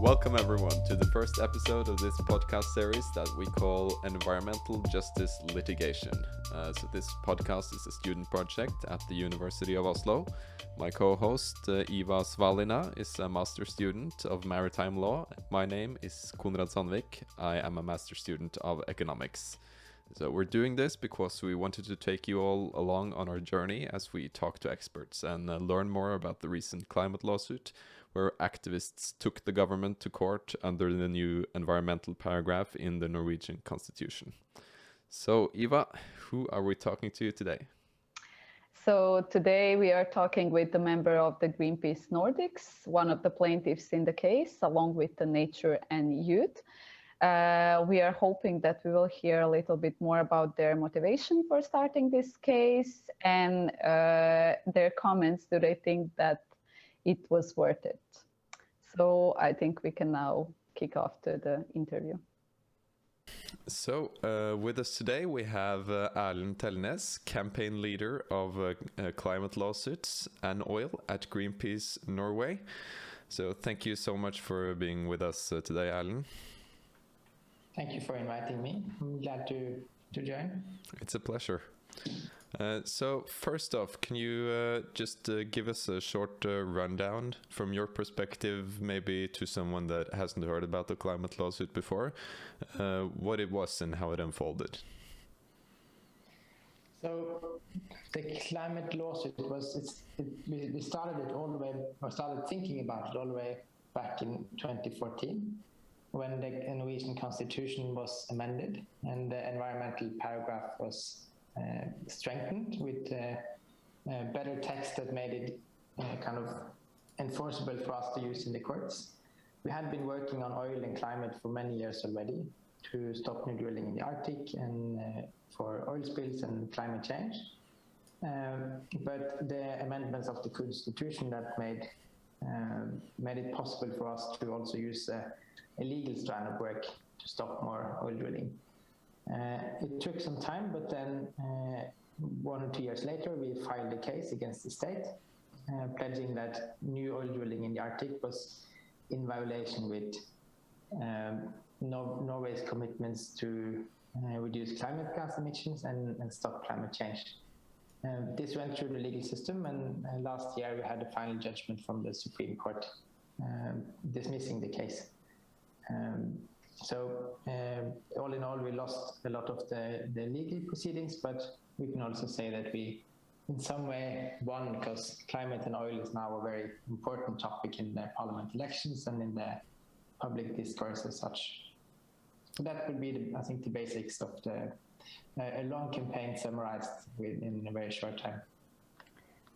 Welcome everyone to the first episode of this podcast series that we call Environmental Justice Litigation. So this podcast is a student project at the University of Oslo. My co-host Iva Svalina is a master student of maritime law. My name is Konrad Sandvik. I am a master student of economics. So we're doing this because we wanted to take you all along on our journey as we talk to experts and learn more about the recent climate lawsuit where activists took the government to court under the new environmental paragraph in the Norwegian constitution. So Iva, who are we talking to today? So today we are talking with the member of the Greenpeace Nordics, one of the plaintiffs in the case, along with the Nature and Youth. We are hoping that we will hear a little bit more about their motivation for starting this case and their comments. Do they think that it was worth it? So I think we can now kick off to the interview. So with us today we have Erlend Tellnes, campaign leader of climate lawsuits and oil at Greenpeace Norway. So thank you so much for being with us today, Erlend. Thank you for inviting me. I'm glad to join. It's a pleasure. So first off, can you just give us a short rundown from your perspective, maybe to someone that hasn't heard about the climate lawsuit before, what it was and how it unfolded? So the climate lawsuit we started it all the way, or started thinking about it all the way back in 2014. When the Norwegian constitution was amended and the environmental paragraph was strengthened with better text that made it kind of enforceable for us to use in the courts. We had been working on oil and climate for many years already to stop new drilling in the Arctic and for oil spills and climate change. But the amendments of the constitution that made it possible for us to also use a legal strand of work to stop more oil drilling. It took some time, but then 1 or 2 years later, we filed a case against the state, pledging that new oil drilling in the Arctic was in violation with Norway's commitments to reduce climate gas emissions and stop climate change. This went through the legal system, and last year we had a final judgment from the Supreme Court dismissing the case. So all in all, we lost a lot of the legal proceedings, but we can also say that we in some way won, because climate and oil is now a very important topic in the parliament elections and in the public discourse as such. So that would be, I think, the basics of a long campaign summarized in a very short time.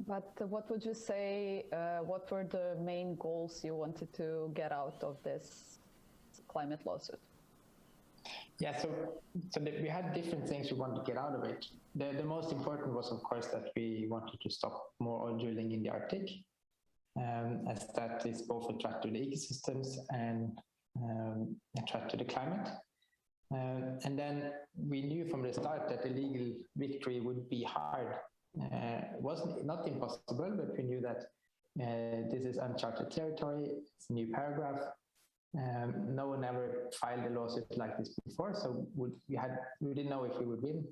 But what would you say, what were the main goals you wanted to get out of this climate lawsuit? Yeah, so we had different things we wanted to get out of it. The most important was, of course, that we wanted to stop more oil drilling in the Arctic, as that is both a threat to the ecosystems and a threat to the climate. And then we knew from the start that the legal victory would be hard. It was not impossible, but we knew that this is uncharted territory, it's a new paragraph. No one ever filed a lawsuit like this before, so we didn't know if we would win,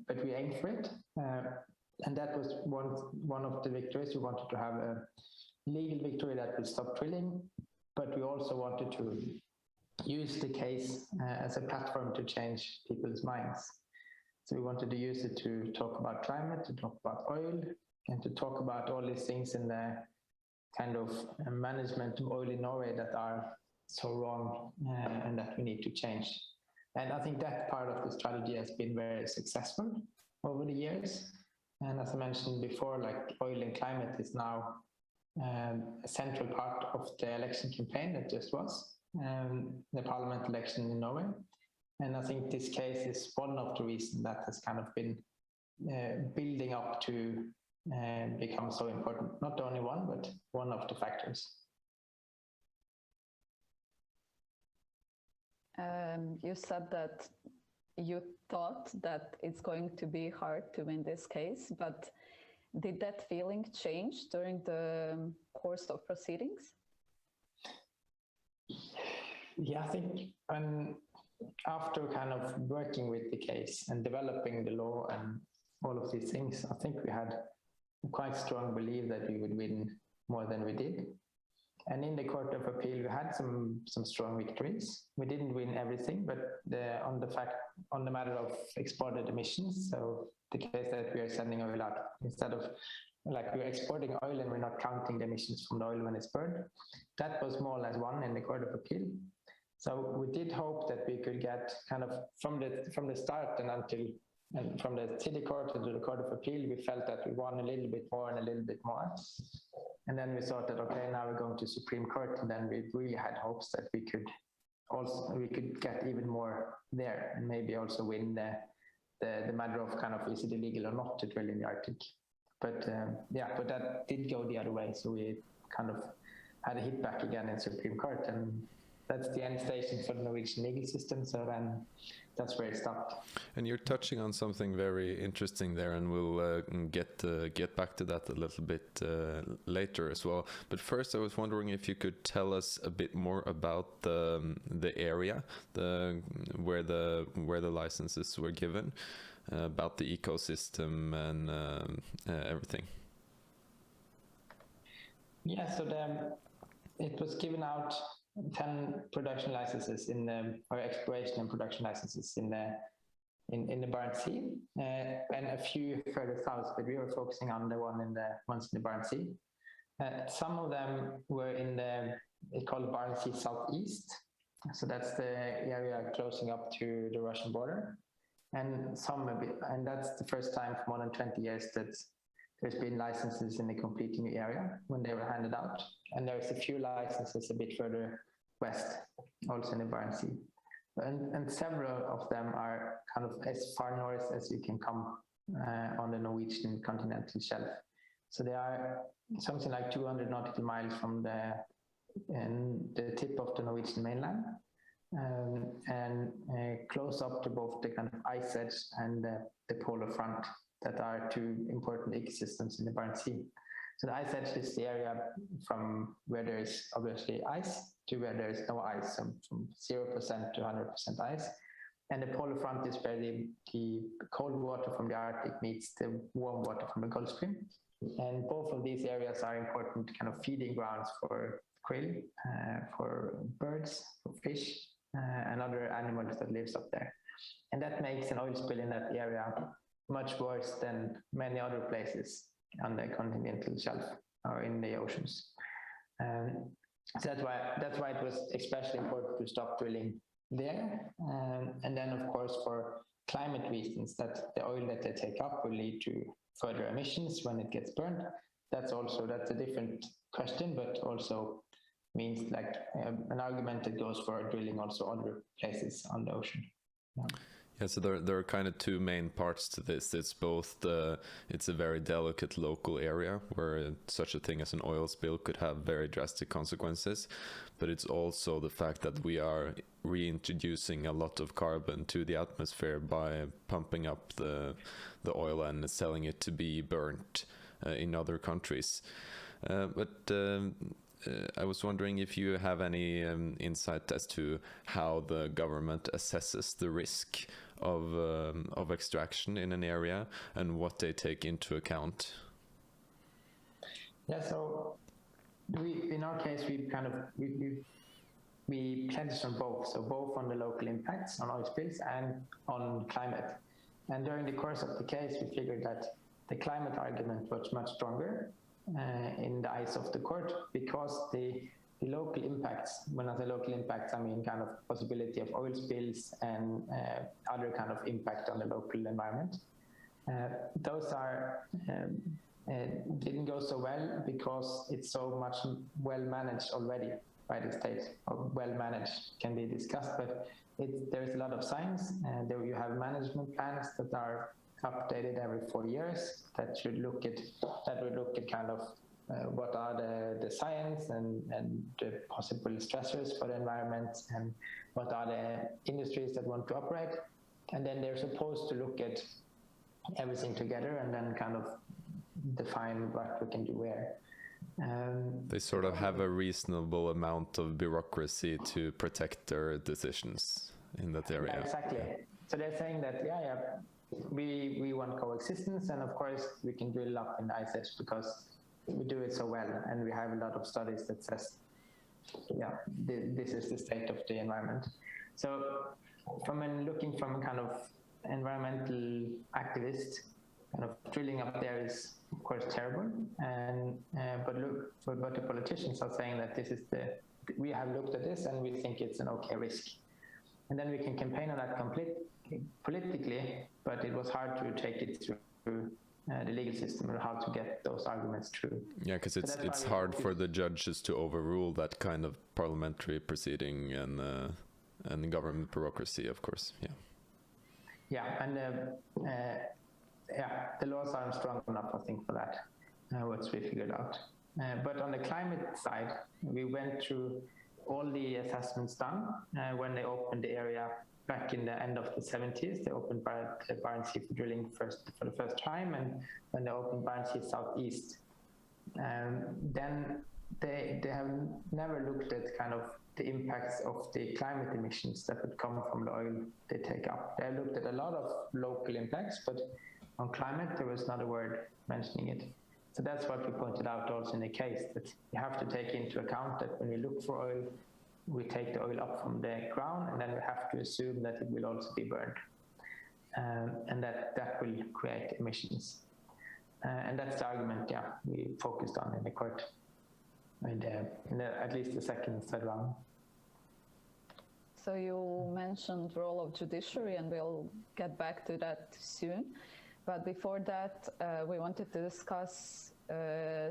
but we aimed for it, and that was one of the victories. We wanted to have a legal victory that would stop drilling, but we also wanted to use the case as a platform to change people's minds. So we wanted to use it to talk about climate, to talk about oil, and to talk about all these things in the kind of management of oil in Norway that are so wrong and that we need to change. And I think that part of the strategy has been very successful over the years. And as I mentioned before, like oil and climate is now a central part of the election campaign that just was, the parliament election in Norway. And I think this case is one of the reasons that has kind of been building up to become so important. Not the only one, but one of the factors. You said that you thought that it's going to be hard to win this case, but did that feeling change during the course of proceedings? Yeah, I think after kind of working with the case and developing the law and all of these things, I think we had a quite strong belief that we would win more than we did. And in the Court of Appeal, we had some strong victories. We didn't win everything, but on the matter of exported emissions, so the case that we are sending oil out, instead of like we're exporting oil and we're not counting the emissions from the oil when it's burned, that was more or less won in the Court of Appeal. So we did hope that we could get kind of from the start and from the city court to the Court of Appeal, we felt that we won a little bit more and a little bit more. And then we thought that, okay, now we're going to Supreme Court, and then we really had hopes that we could get even more there and maybe also win the matter of kind of is it illegal or not to drill in the Arctic. But but that did go the other way. So we kind of had a hit back again in Supreme Court, and that's the end station for the Norwegian legal system. So then that's where it stopped. And you're touching on something very interesting there, and we'll get back to that a little bit later as well. But first, I was wondering if you could tell us a bit more about the area, where the licenses were given, about the ecosystem and everything. Yeah, so it was given out 10 production licenses or exploration and production licenses in the Barents Sea, and a few further south, but we were focusing on the ones in the Barents Sea. Some of them were it's called Barents Sea Southeast, so that's the area closing up to the Russian border, and that's the first time for more than 20 years that there's been licenses in the completely new area when they were handed out. And there's a few licenses a bit further west, also in the Barents Sea. And several of them are kind of as far north as you can come on the Norwegian continental shelf. So they are something like 200 nautical miles from the tip of the Norwegian mainland, and close up to both the kind of ice edge and the polar front, that are two important ecosystems in the Barents Sea. So the ice edge is the area from where there is obviously ice to where there is no ice, so from 0% to 100% ice. And the polar front is where the cold water from the Arctic meets the warm water from the Gulf Stream. And both of these areas are important kind of feeding grounds for krill, for birds, for fish, and other animals that lives up there. And that makes an oil spill in that area much worse than many other places on the continental shelf or in the oceans. So that's why it was especially important to stop drilling there. And then, of course, for climate reasons, that the oil that they take up will lead to further emissions when it gets burned. That's a different question, but also means like an argument that goes for drilling also other places on the ocean. Yeah, so there are kind of two main parts to this. It's both it's a very delicate local area where such a thing as an oil spill could have very drastic consequences, but it's also the fact that we are reintroducing a lot of carbon to the atmosphere by pumping up the oil and selling it to be burnt in other countries. I was wondering if you have any insight as to how the government assesses the risk of extraction in an area and what they take into account. Yeah, so in our case, we pledged on both. So both on the local impacts on oil spills and on climate. And during the course of the case, we figured that the climate argument was much stronger in the eyes of the court, because the local impacts, when I say local impacts, I mean kind of possibility of oil spills and other kind of impact on the local environment. Those didn't go so well because it's so much well managed already by the state. Or well managed can be discussed, but there's a lot of science, and there you have management plans that are updated every 4 years that would look at kind of what are the science and the possible stressors for the environment, and what are the industries that want to operate. And then they're supposed to look at everything together and then kind of define what we can do where. They sort of have a reasonable amount of bureaucracy to protect their decisions in that area. Yeah, exactly. So they're saying that, we want coexistence, and of course we can drill up in the ice edge because we do it so well, and we have a lot of studies that says, this is the state of the environment. So looking from a kind of environmental activist, kind of drilling up there is of course terrible, and but the politicians are saying that we have looked at this and we think it's an okay risk, and then we can campaign on that politically, but it was hard to take it through the legal system, or how to get those arguments through. Yeah, because it's hard for the judges to overrule that kind of parliamentary proceeding and government bureaucracy, of course. Yeah, and the laws aren't strong enough, I think, for that, what we figured out. But on the climate side, we went through all the assessments done when they opened the area back in the end of the 70s. They opened the Barents Sea for drilling for the first time, and when they opened Barents Sea Southeast. Then they have never looked at kind of the impacts of the climate emissions that would come from the oil they take up. They looked at a lot of local impacts, but on climate, there was not a word mentioning it. So that's what we pointed out also in the case, that you have to take into account that when we look for oil, we take the oil up from the ground, and then we have to assume that it will also be burned, and that will create emissions. And that's the argument, we focused on in the court, and at least the second and third round. So you mentioned the role of judiciary, and we'll get back to that soon. But before that, we wanted to discuss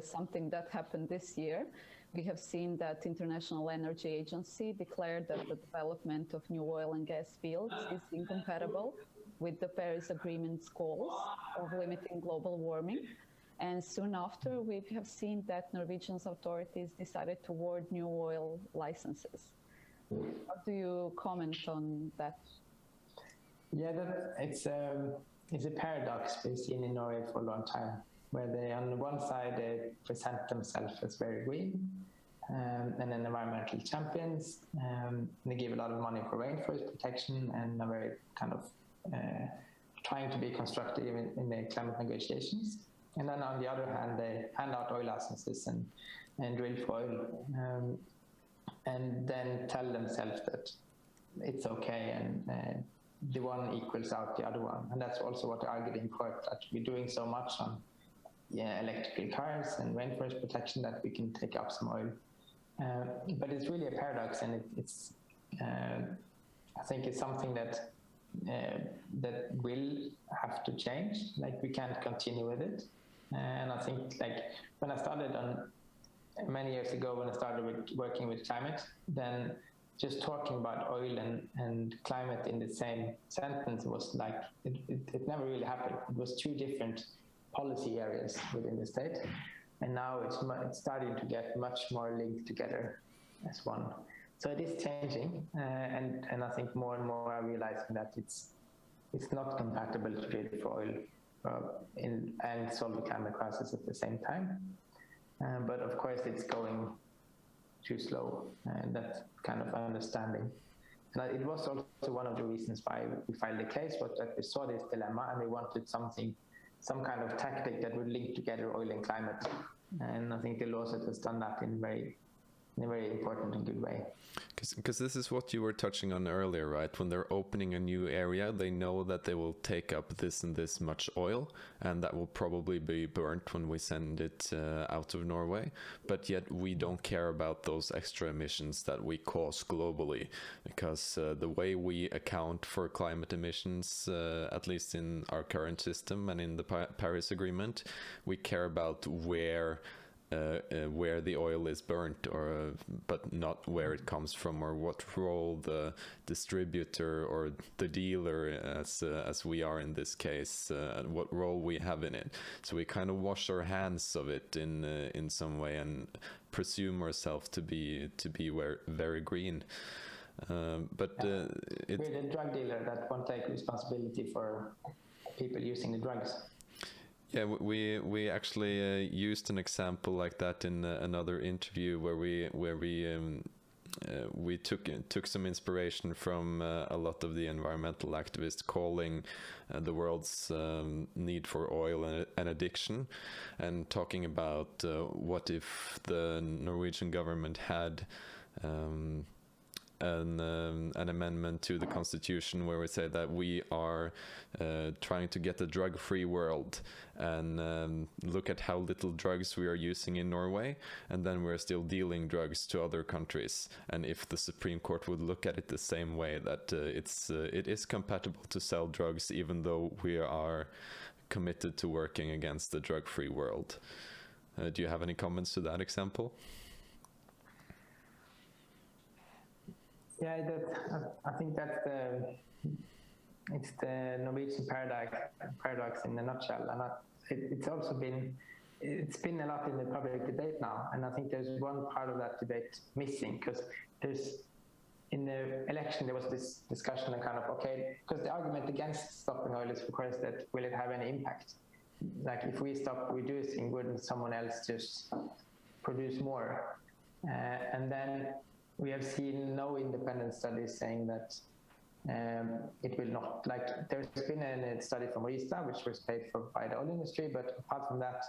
something that happened this year. We have seen that International Energy Agency declared that the development of new oil and gas fields is incompatible with the Paris Agreement's goals of limiting global warming. And soon after, we have seen that Norwegian authorities decided to award new oil licenses. How do you comment on that? Yeah, it's a paradox we've seen in Norway for a long time, where they, on the one side, they present themselves as very green and then environmental champions. They give a lot of money for rainforest protection and are very kind of trying to be constructive in the climate negotiations. And then on the other hand, they hand out oil licenses and drill for oil, and then tell themselves that it's okay, and the one equals out the other one. And that's also what they argued in court, that we're doing so much on electrical cars and rainforest protection that we can take up some oil. But it's really a paradox, and it's I think it's something that will have to change. Like, we can't continue with it. And I think, like, when I started many years ago, when I started working with climate, then just talking about oil and climate in the same sentence was like, it never really happened. It was two different policy areas within the state. And now it's starting to get much more linked together as one. So it is changing, and I think more and more are realizing that it's not compatible to drill for oil and solve the climate crisis at the same time. But of course, it's going too slow, and that kind of understanding. And it was also one of the reasons why we filed the case, was that we saw this dilemma and we wanted some kind of tactic that would link together oil and climate. And I think the lawsuit has done that in a very important and good way. Because this is what you were touching on earlier, right? When they're opening a new area, they know that they will take up this and this much oil, and that will probably be burnt when we send it out of Norway. But yet we don't care about those extra emissions that we cause globally, because the way we account for climate emissions, at least in our current system and in the Paris Agreement, we care about where the oil is burnt, but not where it comes from, or what role the distributor or the dealer, as we are in this case, what role we have in it. So we kind of wash our hands of it in some way and presume ourselves to be very green. But we're the drug dealer that won't take responsibility for people using the drugs. Yeah, we actually used an example like that in another interview where we took some inspiration from a lot of the environmental activists calling the world's need for oil an addiction, and talking about what if the Norwegian government had an amendment to the constitution where we say that we are trying to get a drug-free world, and look at how little drugs we are using in Norway, and then we're still dealing drugs to other countries. And if the Supreme Court would look at it the same way, that it is compatible to sell drugs even though we are committed to working against the drug-free world. Do you have any comments to that example? Yeah, I think it's the Norwegian paradox in a nutshell, and it's been a lot in the public debate now, and I think there's one part of that debate missing, because in the election there was this discussion and kind of, okay, because the argument against stopping oil is of course that will it have any impact? Like if we stop reducing, wouldn't someone else just produce more? And then we have seen no independent studies saying that it will not. Like there's been a study from RISTA, which was paid for by the oil industry, but apart from that,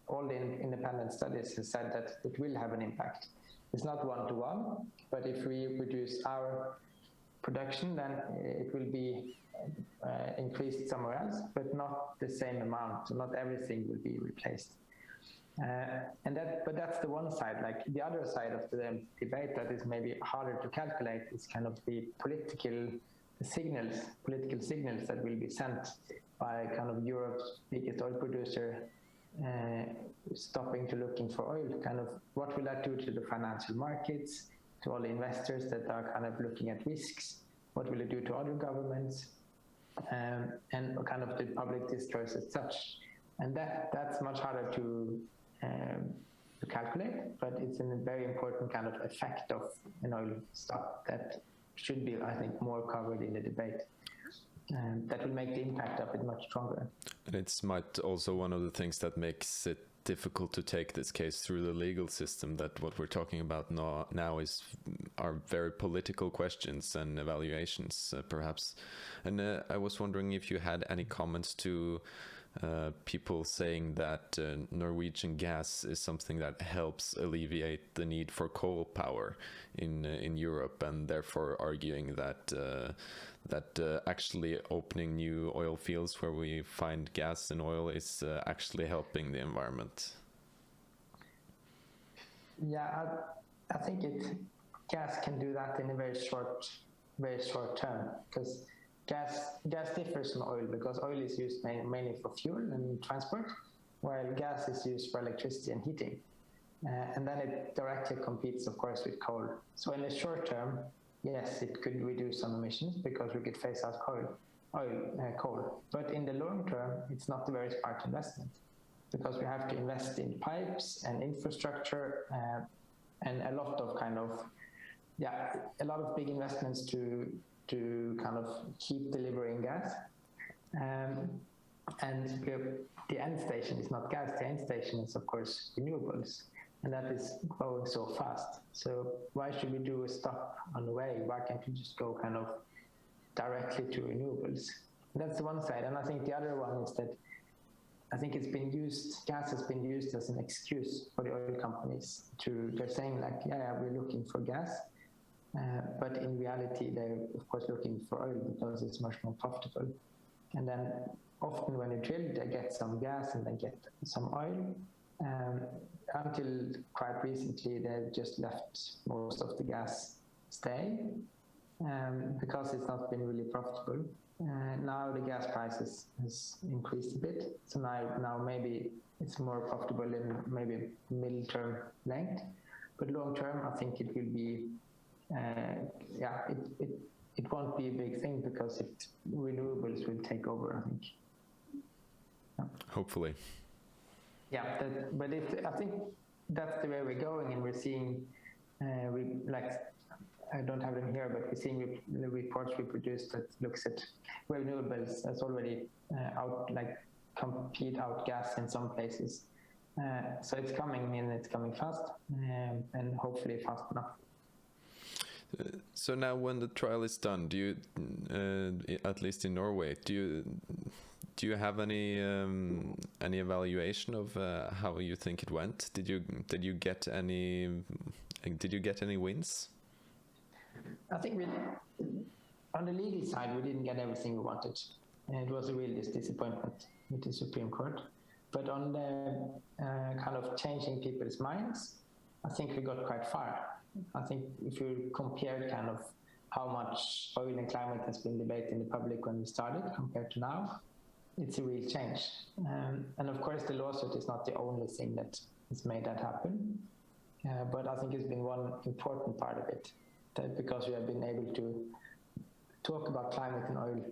all the independent studies have said that it will have an impact. It's not one-to-one, but if we reduce our production, then it will be increased somewhere else, but not the same amount. So not everything will be replaced. But that's the one side. Like the other side of the debate that is maybe harder to calculate is kind of the political signals that will be sent by kind of Europe's biggest oil producer stopping to looking for oil. Kind of what will that do to the financial markets, to all the investors that are kind of looking at risks? What will it do to other governments? And kind of the public discourse as such. And that's much harder to calculate, but it's a very important kind of effect of an oil stop that should be, I think, more covered in the debate. That will make the impact of it much stronger. And it's might also one of the things that makes it difficult to take this case through the legal system, that what we're talking about now are very political questions and evaluations, perhaps. And I was wondering if you had any comments to people saying that Norwegian gas is something that helps alleviate the need for coal power in Europe, and therefore arguing that actually opening new oil fields where we find gas and oil is actually helping the environment. Yeah, I think gas can do that in a very short term, because gas differs from oil, because oil is used mainly for fuel and transport, while gas is used for electricity and heating. And then it directly competes, of course, with coal. So in the short term, yes, it could reduce some emissions because we could phase out coal. But in the long term, it's not a very smart investment, because we have to invest in pipes and infrastructure and a lot of big investments to kind of keep delivering gas. And the end station is not gas, the end station is of course renewables, and that is growing so fast. So why should we do a stop on the way? Why can't we just go kind of directly to renewables? That's the one side. And I think the other one is that I think gas has been used as an excuse for the oil companies they're saying like, yeah, we're looking for gas. But in reality, they're of course looking for oil because it's much more profitable. And then often when they drill, they get some gas and they get some oil. Until quite recently, they've just let most of the gas stay because it's not been really profitable. Now the gas prices has increased a bit. So now maybe it's more profitable in maybe middle-term length. But long-term, I think it will be it won't be a big thing because renewables will take over, I think. Yeah. Hopefully. Yeah, but I think that's the way we're going, and we're seeing, I don't have them here, but we're seeing the reports we produced that looks at renewables as already compete out gas in some places. So it's coming and it's coming fast, and hopefully fast enough. So now when the trial is done, do you, at least in Norway, do you have any evaluation of how you think it went? Did you get any wins? I think on the legal side, we didn't get everything we wanted. It was a real disappointment with the Supreme Court. But on the kind of changing people's minds, I think we got quite far. I think if you compare kind of how much oil and climate has been debated in the public when we started compared to now, it's a real change. And of course, the lawsuit is not the only thing that has made that happen. But I think it's been one important part of it, that because we have been able to talk about climate and oil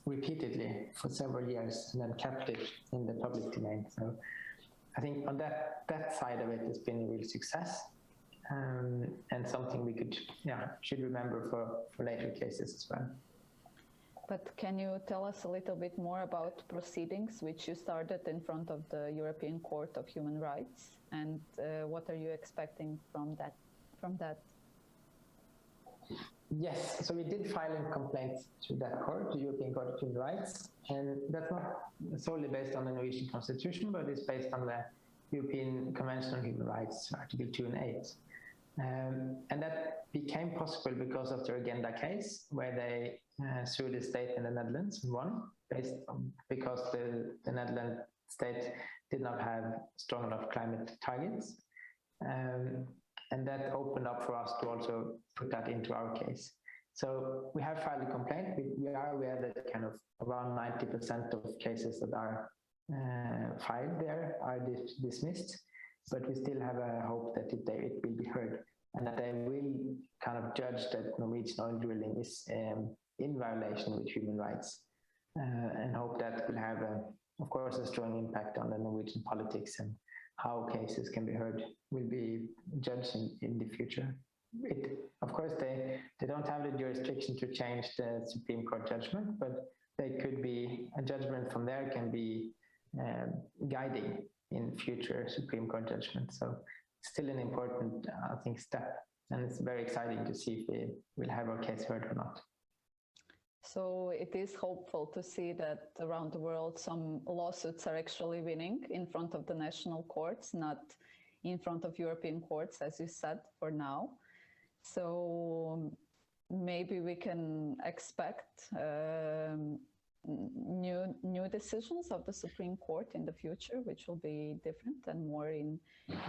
repeatedly for several years and then kept it in the public domain. So I think on that side of it has been a real success, and something we should remember for later cases as well. But can you tell us a little bit more about proceedings which you started in front of the European Court of Human Rights, and what are you expecting from that? Yes, so we did file a complaint to that court, the European Court of Human Rights, and that's not solely based on the Norwegian Constitution, but it's based on the European Convention on Human Rights, Article 2 and 8. And that became possible because of the Agenda case, where they sued the state in the Netherlands and won, because the Netherlands state did not have strong enough climate targets. And that opened up for us to also put that into our case. So we have filed a complaint. We are aware that kind of around 90% of cases that are filed there are dismissed, but we still have a hope that it will be heard, and that they will kind of judge that Norwegian oil drilling is in violation with human rights, and hope that will have, of course, a strong impact on the Norwegian politics and how cases can be heard will be judged in the future. Of course, they don't have the jurisdiction to change the Supreme Court judgment, but they could be, a judgment from there can be guiding in future Supreme Court judgments. So it's still an important, I think, step, and it's very exciting to see if we will have our case heard or not. So it is hopeful to see that around the world some lawsuits are actually winning in front of the national courts, not in front of European courts, as you said, for now. So maybe we can expect new decisions of the Supreme Court in the future, which will be different and more in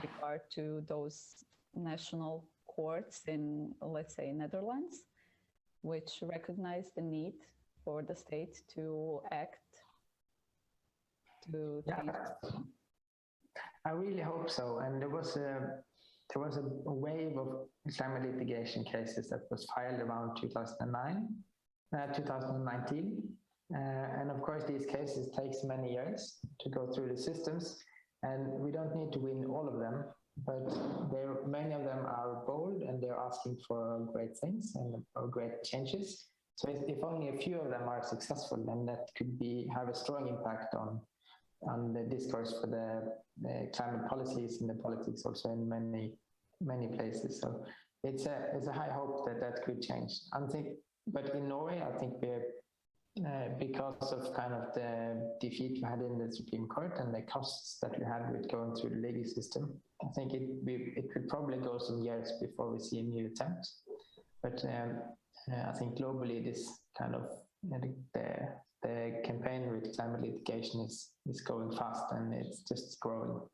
regard to those national courts in, let's say, Netherlands, which recognize the need for the state to act to change. I really hope so. And there was a wave of climate litigation cases that was filed around 2019. And of course, these cases takes many years to go through the systems, and we don't need to win all of them, but many of them are bold and they're asking for great things and for great changes. So if only a few of them are successful, then that could have a strong impact on the discourse for the climate policies and the politics also in many places. So it's a high hope that could change. But in Norway, I think because of kind of the defeat we had in the Supreme Court and the costs that we had with going through the legal system, I think it could probably go some years before we see a new attempt. But I think globally, this kind of the campaign with climate litigation is going fast, and it's just growing.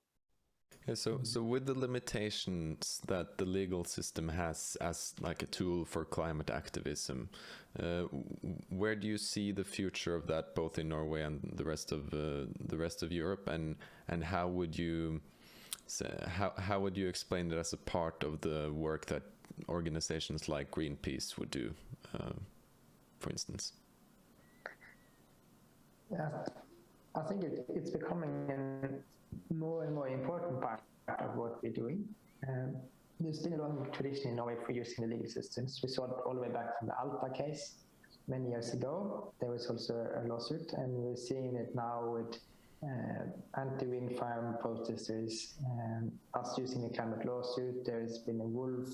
Yeah, so with the limitations that the legal system has as like a tool for climate activism, where do you see the future of that, both in Norway and the rest of Europe, and how would you explain that as a part of the work that organizations like Greenpeace would do, for instance? Yeah, I think it's becoming a more and more important part of what we're doing. There's been a long tradition in Norway for using the legal systems. We saw it all the way back from the Alta case, many years ago, there was also a lawsuit, and we're seeing it now with anti-wind farm protesters, us using a climate lawsuit. There's been a wolf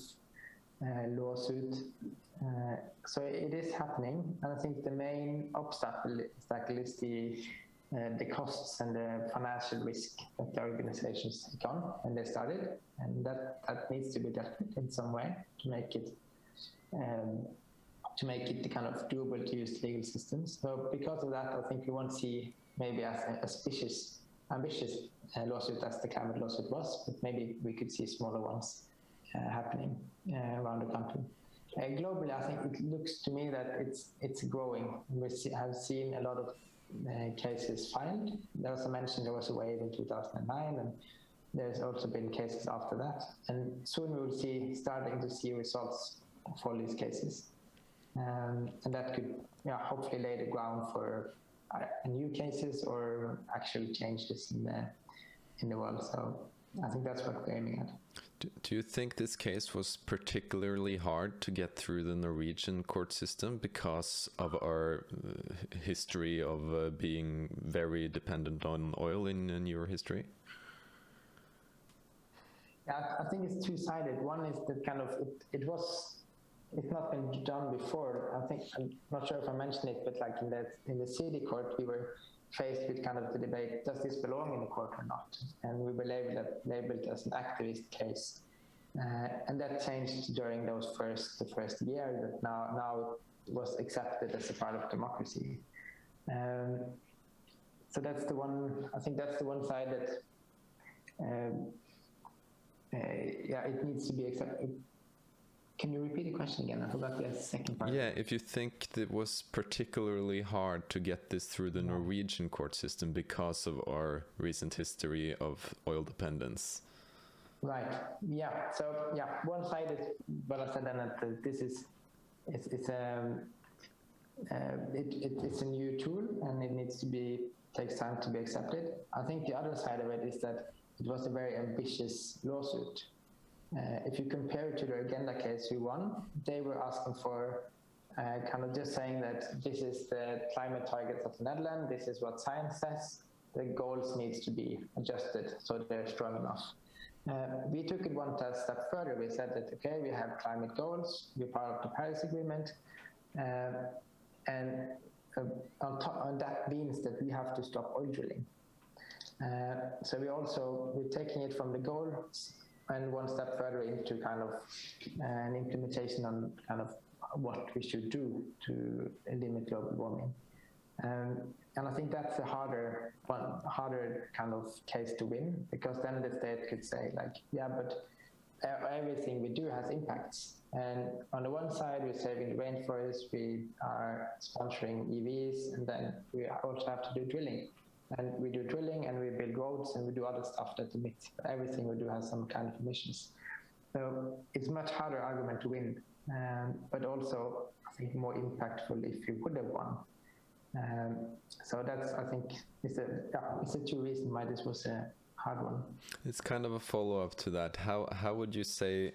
lawsuit. So it is happening, and I think the main obstacle is the costs and the financial risk that the organizations took on when they started, and that needs to be dealt with in some way to make it kind of doable to use legal systems. So because of that, I think we won't see maybe as ambitious lawsuit as the climate lawsuit was, but maybe we could see smaller ones happening around the country. Globally, I think it looks to me that it's growing. We have seen a lot of cases filed. There was a mention there was a wave in 2009, and there's also been cases after that. And soon we will starting to see results for these cases. And that could hopefully lay the ground for new cases or actual changes in the world. So I think that's what we're aiming at. Do you think this case was particularly hard to get through the Norwegian court system because of our history of being very dependent on oil in your history? Yeah, I think it's two-sided. One is that kind of it's not been done before. I think, I'm not sure if I mentioned it, but like in the city court, we were faced with kind of the debate, does this belong in the court or not? And we were labeled as an activist case. And that changed during the first year, that now it was accepted as a part of democracy. So that's the one, I think that's the one side that, it needs to be accepted. Can you repeat the question again? I forgot the second part. Yeah, if you think it was particularly hard to get this through the Norwegian court system because of our recent history of oil dependence. Right. Yeah. So one side is what I said, and that this is it's a new tool, and it needs to takes time to be accepted. I think the other side of it is that it was a very ambitious lawsuit. If you compare it to the agenda case we won, they were asking for kind of just saying that this is the climate targets of the Netherlands, this is what science says, the goals needs to be adjusted so they're strong enough. We took it one step further. We said that, okay, we have climate goals, we're part of the Paris Agreement, and that means that we have to stop oil drilling. So we're taking it from the goals and one step further into kind of an implementation on kind of what we should do to limit global warming. And I think that's a harder kind of case to win, because then the state could say like, yeah, but everything we do has impacts. And on the one side, we're saving the rainforest, we are sponsoring EVs, and then we also have to do drilling. And we do drilling and we build roads and we do other stuff that emits. Everything we do has some kind of emissions. So it's a much harder argument to win, but also I think more impactful if you would have won. So that's, I think, it's a two reason why this was a hard one. It's kind of a follow-up to that. How would you say,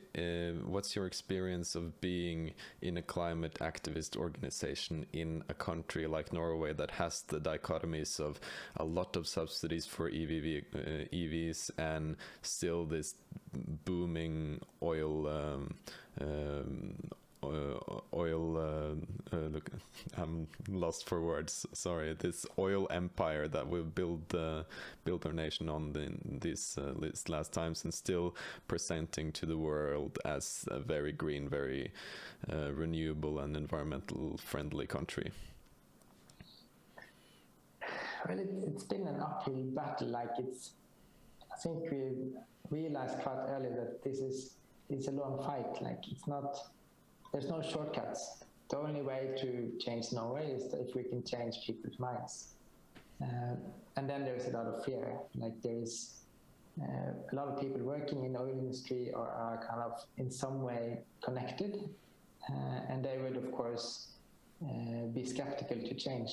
what's your experience of being in a climate activist organization in a country like Norway that has the dichotomies of a lot of subsidies for EVs and still this booming oil look, I'm lost for words, sorry, this oil empire that will build our nation on these last times, and still presenting to the world as a very green, very renewable and environmental friendly country? Well, it's been an uphill battle. I think we realized quite early that it's a long fight. There's no shortcuts. The only way to change Norway is if we can change people's minds. And then there's a lot of fear. There is a lot of people working in the oil industry or are kind of in some way connected. And they would, of course, be skeptical to change.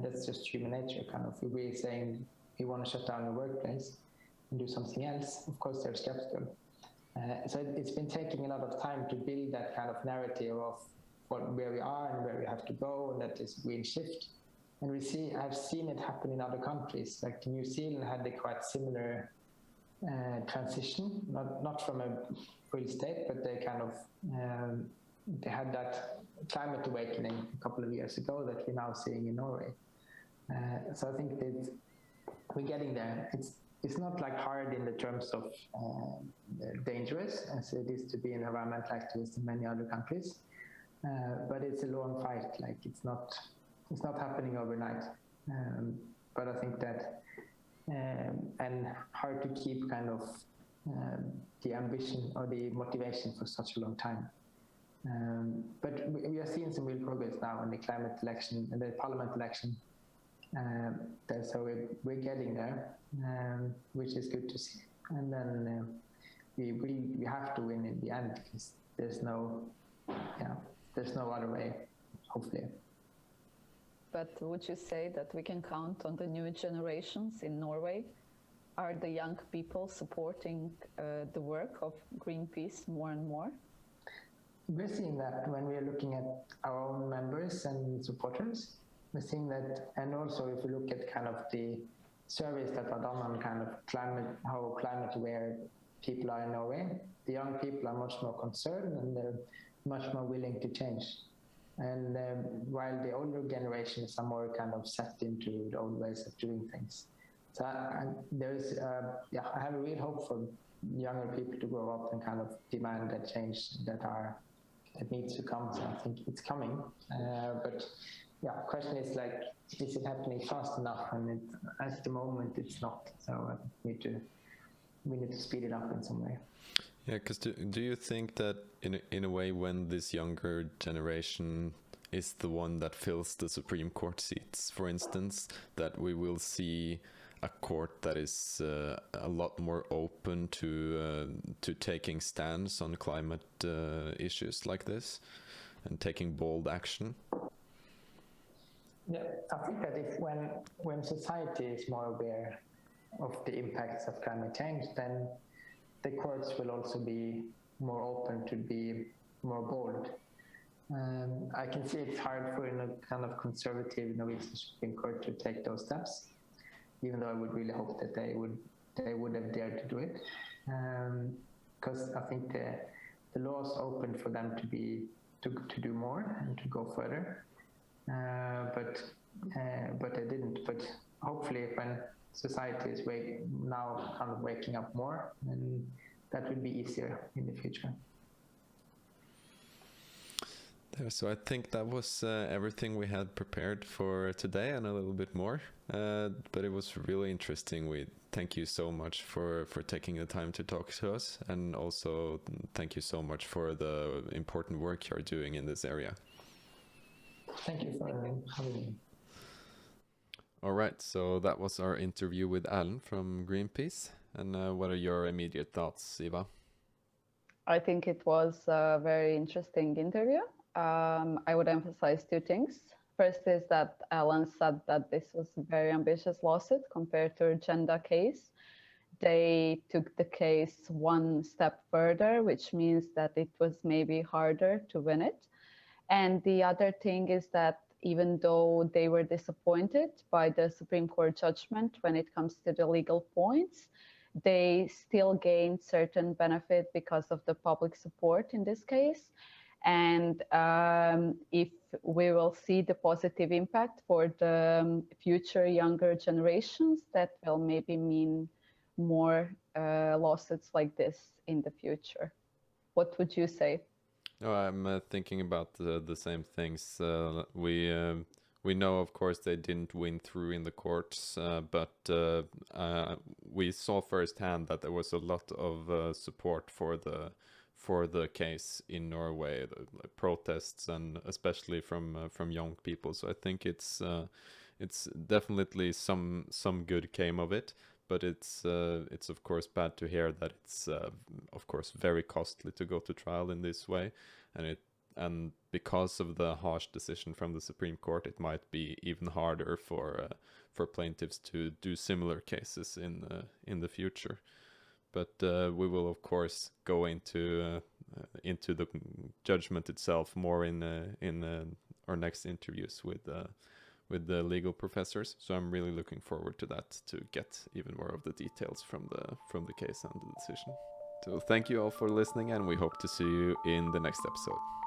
That's just human nature, kind of. If we're saying we want to shut down the workplace and do something else, of course they're skeptical. So it's been taking a lot of time to build that kind of narrative of where we are and where we have to go, and that is green shift. And I've seen it happen in other countries. Like New Zealand had a quite similar transition, not from a full state, but they kind of they had that climate awakening a couple of years ago that we're now seeing in Norway. So I think that we're getting there. It's not like hard in the terms of dangerous as it is to be an environmental activist in many other countries, but it's a long fight. Like it's not happening overnight. But I think that and hard to keep kind of the ambition or the motivation for such a long time. But we are seeing some real progress now in the climate election and the parliament election. So we're getting there, which is good to see. And then we have to win in the end because there's no other way, hopefully. But would you say that we can count on the new generations in Norway? Are the young people supporting the work of Greenpeace more and more? We're seeing that when we're looking at our own members and supporters. We're seeing that, and also if you look at kind of the surveys that are done on kind of how climate aware people are in Norway, the young people are much more concerned and they're much more willing to change. And while the older generations are more kind of set into the old ways of doing things. So I have a real hope for younger people to grow up and kind of demand that change that needs to come. So I think it's coming. But yeah, question is like, is it happening fast enough? And at the moment, it's not. So we need to speed it up in some way. Yeah, because do you think that in a way when this younger generation is the one that fills the Supreme Court seats, for instance, that we will see a court that is a lot more open to taking stands on climate issues like this and taking bold action? Yeah, I think that when society is more aware of the impacts of climate change, then the courts will also be more open to be more bold. I can see it's hard for a kind of conservative Norwegian Supreme Court to take those steps, even though I would really hope that they would have dared to do it, because I think the laws open for them to do more and to go further, but they didn't. But hopefully, when society is now kind of waking up more, and that will be easier in the future. So I think that was everything we had prepared for today and a little bit more. But it was really interesting. We thank you so much for taking the time to talk to us, and also thank you so much for the important work you're doing in this area. Thank you for having me. All right, so that was our interview with Erlend from Greenpeace. And what are your immediate thoughts, Iva? I think it was a very interesting interview. I would emphasize two things. First is that Erlend said that this was a very ambitious lawsuit compared to agenda case. They took the case one step further, which means that it was maybe harder to win it. And the other thing is that even though they were disappointed by the Supreme Court judgment when it comes to the legal points, they still gained certain benefit because of the public support in this case. And if we will see the positive impact for the future younger generations, that will maybe mean more lawsuits like this in the future. What would you say? No, I'm thinking about the same things. We know, of course, they didn't win through in the courts, but we saw firsthand that there was a lot of support for the case in Norway, the protests, and especially from young people. So I think it's definitely some good came of it. But it's of course bad to hear that it's of course very costly to go to trial in this way, and because of the harsh decision from the Supreme Court, it might be even harder for plaintiffs to do similar cases in the future. But we will of course go into into the judgment itself more in our next interviews with the legal professors. So I'm really looking forward to that, to get even more of the details from the case and the decision. So thank you all for listening, and we hope to see you in the next episode.